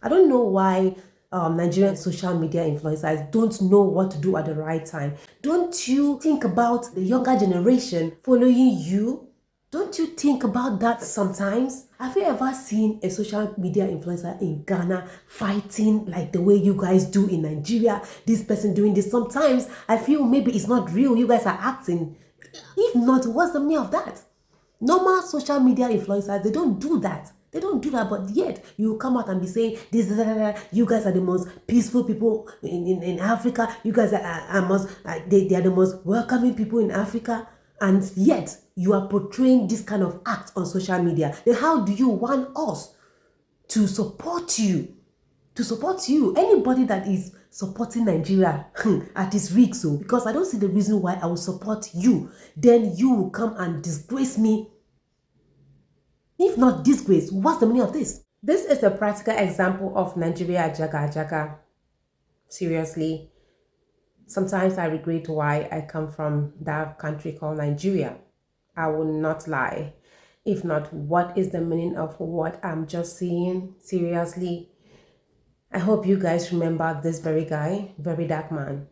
I don't know why Nigerian social media influencers don't know what to do at the right time. Don't you think about the younger generation following you? Don't you think about that sometimes? Have you ever seen a social media influencer in Ghana fighting like the way you guys do in Nigeria? This person doing this. Sometimes I feel maybe it's not real. You guys are acting. If not, what's the meaning of that? Normal social media influencers, they don't do that. They don't do that, but yet you come out and be saying this, you guys are the most peaceful people in Africa. You guys they are the most welcoming people in Africa. And yet you are portraying this kind of act on social media. Then how do you want us to support you? To support you? Anybody that is supporting Nigeria at this risk, so because I don't see the reason why I will support you, then you will come and disgrace me. If not disgrace, what's the meaning of this? This is a practical example of Nigeria jaga jaga. Seriously, sometimes I regret why I come from that country called Nigeria. I will not lie. If not, what is the meaning of what I'm just seeing? Seriously, I hope you guys remember this very guy, very dark man.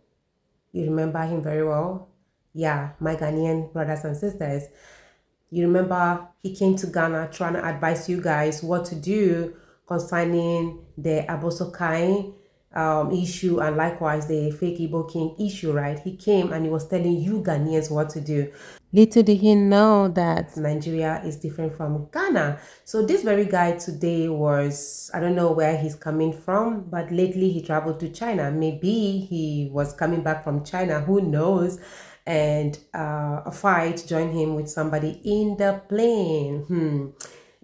You remember him very well? Yeah, my Ghanaian brothers and sisters. You remember he came to Ghana trying to advise you guys what to do concerning the Abosokai issue and likewise the fake Igbo King issue, right? He came and he was telling you Ghanaians what to do. Little did he know that Nigeria is different from Ghana. So this very guy today was, I don't know where he's coming from, but lately he traveled to China. Maybe he was coming back from China, who knows? And a fight joined him with somebody in the plane.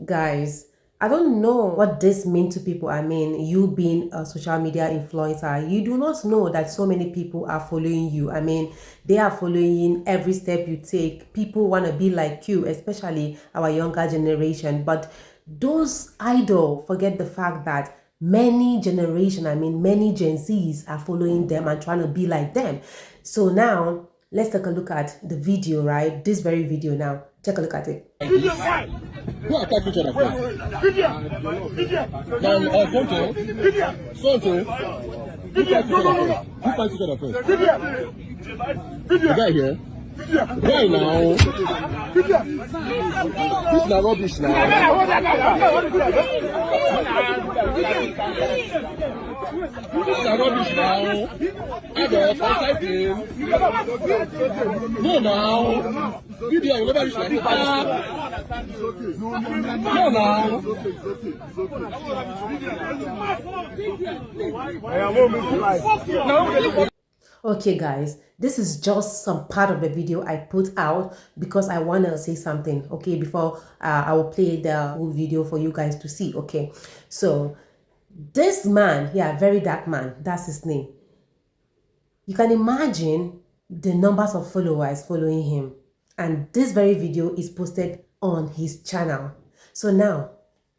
Guys, I don't know what this means to people. I mean, you being a social media influencer, you do not know that so many people are following you. I mean, they are following every step you take. People want to be like you, especially our younger generation. But those idols forget the fact that many generation, I mean, many Gen Zs are following them and trying to be like them. So now, let's take a look at the video, right? This very video now. Take a look at it. Who attacked each other first? Who fight each other first? The guy here? Why now? This is rubbish now. This is rubbish now. Adults, outside him. No now. Video, you never reach like that. No now. Okay guys, this is just some part of the video I put out because I want to say something, okay, before I will play the whole video for you guys to see, okay. So this man, yeah, very dark man, that's his name. You can imagine the numbers of followers following him, and this very video is posted on his channel. So now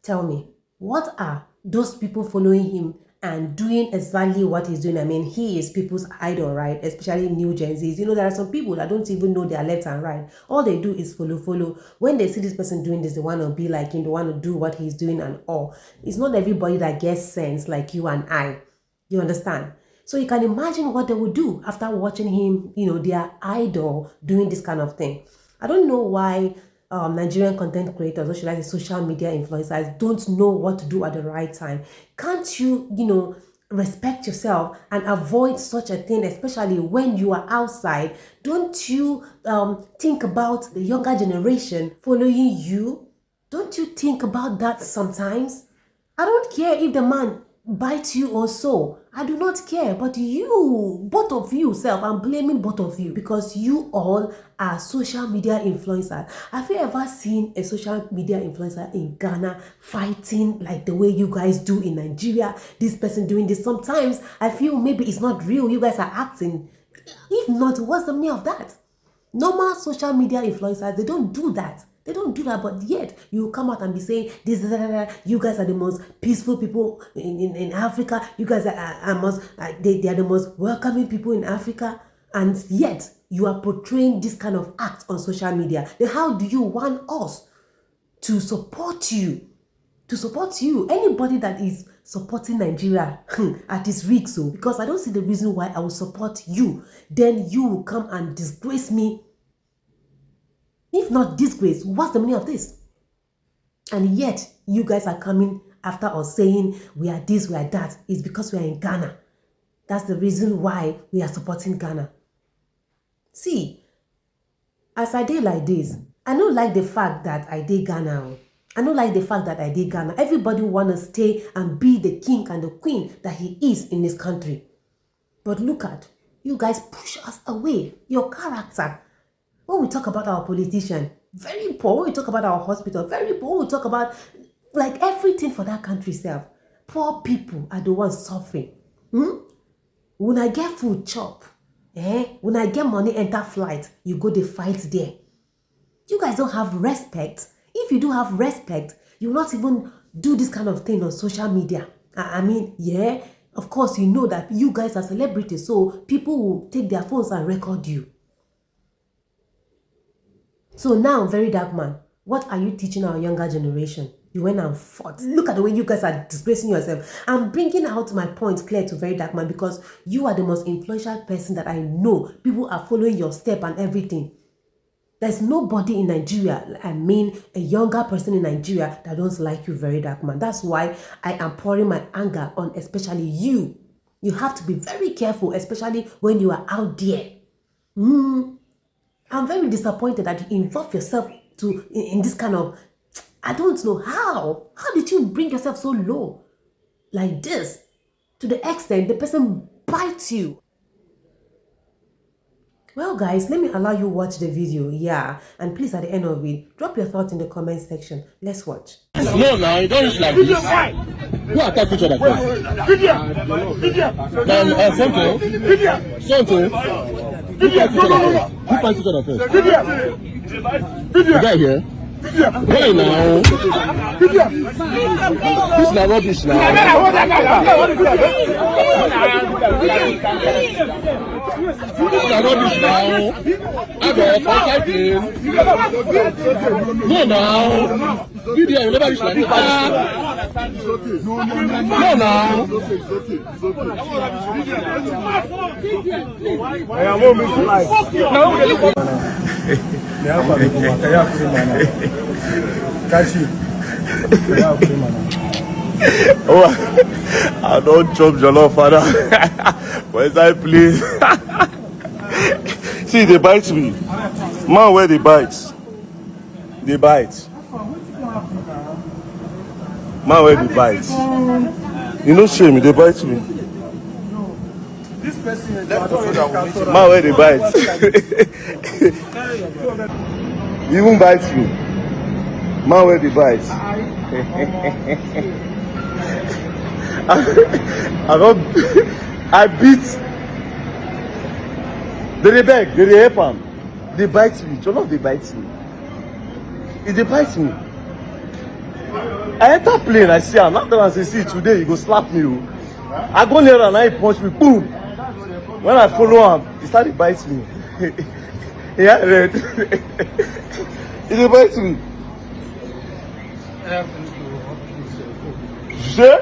tell me, what are those people following him and doing exactly what he's doing? I mean, he is people's idol, right? Especially new Gen Zs. You know, there are some people that don't even know their left and right. All they do is follow. When they see this person doing this, they want to be like him, they want to do what he's doing and all. It's not everybody that gets sense like you and I. You understand? So you can imagine what they would do after watching him, you know, their idol doing this kind of thing. I don't know why Nigerian content creators, or should I say social media influencers, don't know what to do at the right time. Can't you, you know, respect yourself and avoid such a thing, especially when you are outside? Don't you think about the younger generation following you? Don't you think about that sometimes? I don't care if the man bites you or so. I do not care. But you, both of you self, I'm blaming both of you because you all are social media influencers. Have you ever seen a social media influencer in Ghana fighting like the way you guys do in Nigeria? This person doing this. Sometimes I feel maybe it's not real. You guys are acting. If not, what's the meaning of that? Normal social media influencers, they don't do that. They don't do that, but yet you come out and be saying this, you guys are the most peaceful people in Africa. You guys they are the most welcoming people in Africa. And yet you are portraying this kind of act on social media. Then how do you want us to support you? To support you? Anybody that is supporting Nigeria at its risk, so because I don't see the reason why I will support you. Then you will come and disgrace me. If not disgrace, what's the meaning of this? And yet, you guys are coming after us saying we are this, we are that. It's because we are in Ghana. That's the reason why we are supporting Ghana. See, as I did like this, I don't like the fact that I did Ghana. I don't like the fact that I did Ghana. Everybody want to stay and be the king and the queen that he is in this country. But look at, you guys push us away. Your character. When we talk about our politician, very poor. When we talk about our hospital, very poor. When we talk about like everything for that country itself. Poor people are the ones suffering. When I get food chop, when I get money enter flight, you go the fight there. You guys don't have respect. If you do have respect, you will not even do this kind of thing on social media. I mean, yeah, of course you know that you guys are celebrities, so people will take their phones and record you. So now, very dark man, what are you teaching our younger generation? You went and fought. Look at the way you guys are disgracing yourself. I'm bringing out my point clear to very dark man because you are the most influential person that I know. People are following your step and everything. There's nobody in Nigeria, I mean a younger person in Nigeria that don't like you, very dark man. That's why I am pouring my anger on especially you. You have to be very careful, especially when you are out there. I'm very disappointed that you involve yourself in this kind of, I don't know how. How did you bring yourself so low like this? To the extent the person bites you. Well guys, let me allow you watch the video, yeah. And please at the end of it, drop your thoughts in the comment section. Let's watch. No, now you don't use like this. Who attack each other first? Something. Who fight each other first? The guy here. Why now? This is not rubbish now. This is not rubbish now. I got contact him. No now. Video will never reach like that. No now. I am home in life. Oh, I don't chop jollof, father. Where's that please? See, they bite me. Man, where they bite? They bite. Man, where they bite? You know, shame, they bite me. Man, where they bite? You even bite me. Man, where they bite? I beat. They beg, they help him. They bite me. Jollof, they bite me. If they bite me, I enter plane, I see him. After I say, see, today you go slap me. I go near and I punch me, boom. When I follow him, he started bite me. Yeah, red. He bite me. Sure?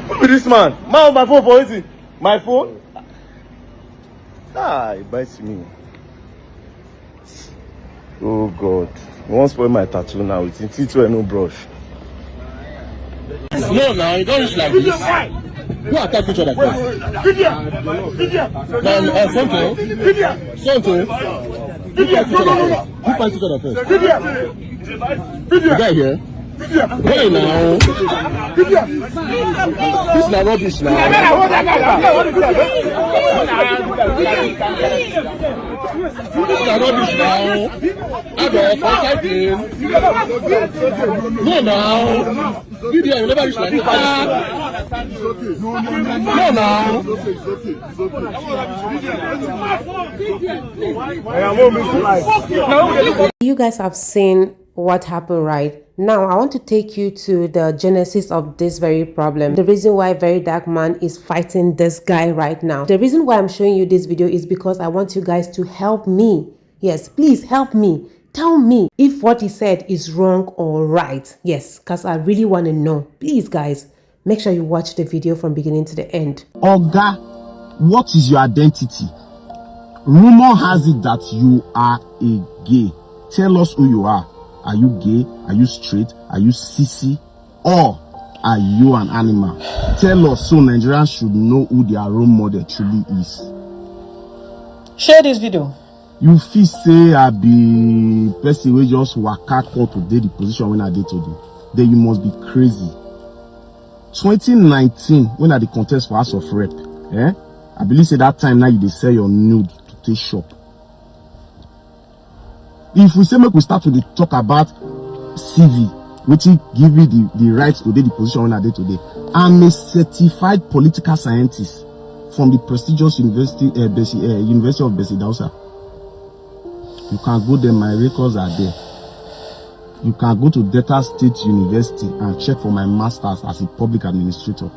Who be this man? Man on my phone for anything. My phone? Ah, he bites me. Oh God. He won't spoil my tattoo now with him teeth and no brush. No, now you don't use like this. Who attack each other first? Something. Who fight each other first? The guy here. Why now? This is not rubbish now. This is not rubbish now. I got contact him. No now. Video will never reach like that. No now. I am home in life. You guys have seen what happened, right? Now I want to take you to the genesis of this very problem, the reason why very dark man is fighting this guy right now. The reason why I'm showing you this video is because I want you guys to help me. Yes, please help me. Tell me if what he said is wrong or right. Yes, because I really want to know. Please guys, Make sure you watch the video from beginning to the end. Oga, what is your identity? Rumor has it that you are a gay. Tell us who you are. Are you gay? Are you straight? Are you sissy? Or are you an animal? Tell us so Nigerians should know who their role model truly is. Share this video. You feel say I be person wey just waka call today the position when I did today. Then you must be crazy. 2019 when I did contest for House of Rep, I believe say that time now you dey sell your nude to take shop. If we say make we start to talk about CV, which give me the right to do the position when I did today. I'm a certified political scientist from the prestigious University University of Besidausa. You can go there, my records are there. You can go to Delta State University and check for my master's as a public administrator.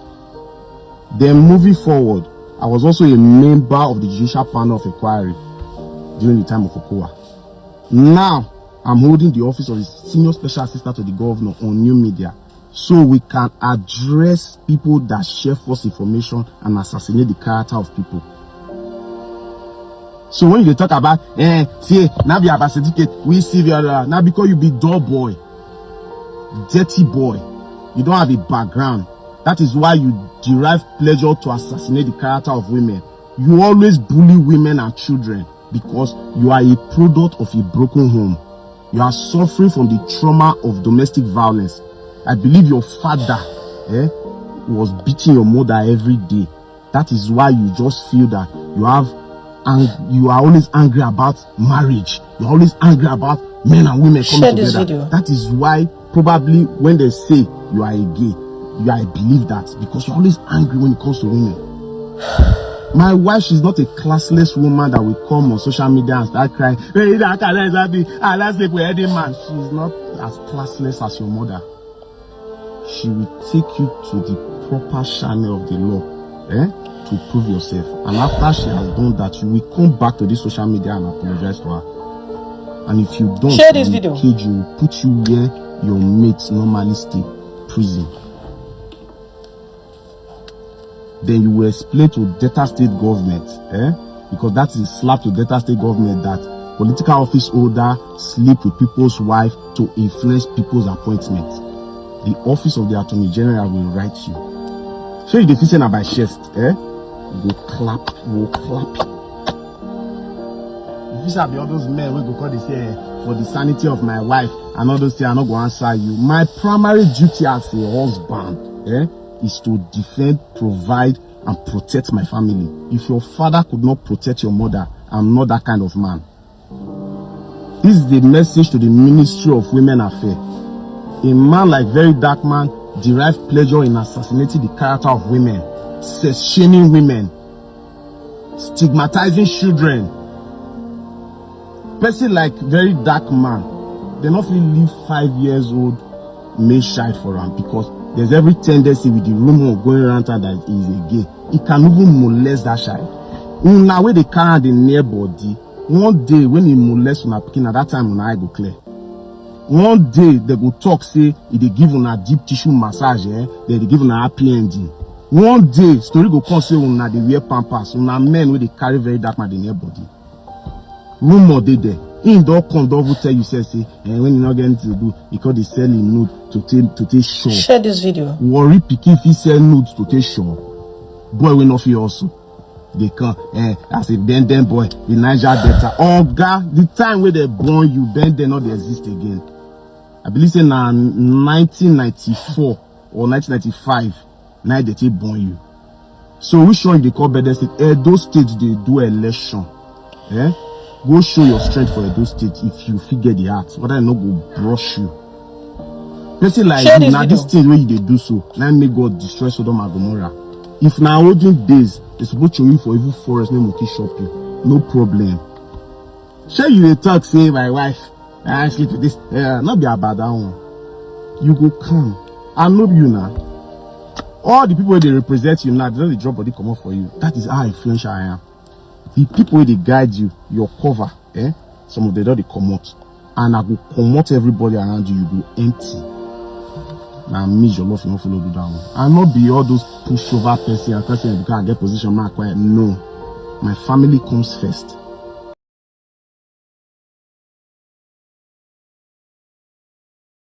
Then moving forward, I was also a member of the Judicial Panel of Inquiry during the time of Okowa. Now, I'm holding the office of the Senior Special Assistant to the Governor on new media, so we can address people that share false information and assassinate the character of people. So when you talk about, see, now be about certificate, we see now because you be dull boy, dirty boy, you don't have a background. That is why you derive pleasure to assassinate the character of women. You always bully women and children because you are a product of a broken home. You are suffering from the trauma of domestic violence. I believe your father was beating your mother every day. That is why you just feel that you have, and you are always angry about marriage. You are always angry about men and women coming together. That is why probably when they say you are a gay, I believe that because you're always angry when it comes to women. My wife, she's not a classless woman that will come on social media and start crying. Hey, that man. She's not as classless as your mother. She will take you to the proper channel of the law, to prove yourself. And after she has done that, you will come back to this social media and apologize to her. And if you don't, share this video. Cage you, will put you where your mates normally stay, prison. Then you will explain to Delta State government, because that is a slap to Delta State government that political office holder sleep with people's wife to influence people's appointments. The office of the Attorney General will write you. So if they say by chest, go clap. If you say all those men we go call they say for the sanity of my wife and all those things, I'm not going to answer you. My primary duty as a husband, is to defend, provide, and protect my family. If your father could not protect your mother, I'm not that kind of man. This is the message to the Ministry of Women Affairs. A man like very dark man derives pleasure in assassinating the character of women, shaming women, stigmatizing children. Person like very dark man, they not really leave 5 years old male child for him because there's every tendency with the rumor going around that he is a gay. He can even molest that child. Now when they carry the near body, one day when he molests on a picking, at that time when I go clear. One day they go talk say if they give on a deep tissue massage, they give on a happy ending. One day story go come say on they wear pampers, on a men when they carry very dark man the near body. Rumor they there. In don't come, don't tell you say, and when you're not getting to do, because they sell in nude to take show. Share this video. Worry picky if he sell nudes to take show. Boy will not feel also. They come, as a bend boy, the Niger Delta. Oh God, the time where they born you, bend they not they exist again. I believe in 1994 or 1995, now they take born you. So which one they call better state? Those states they do election. Go show your strength for those states if you figure the heart. Whether I not go brush you. Person like you, now this thing where you they do so, now may God destroy Sodom and Gomorrah. If now olden days, they supposed to you for evil forest, no monkey shop you. No problem. Shall you talk, say my wife, I sleep with this, not be about that one. You go come. I know you now. All the people they represent you now, they don't drop body come up for you. That is how influential I am. The people where they guide you, your cover, some of them don't they come out. And I will come out everybody around you, you go empty. Now me your love you not follow do that one. I not be all those pushover person and person because I get position mark quiet. No. My family comes first.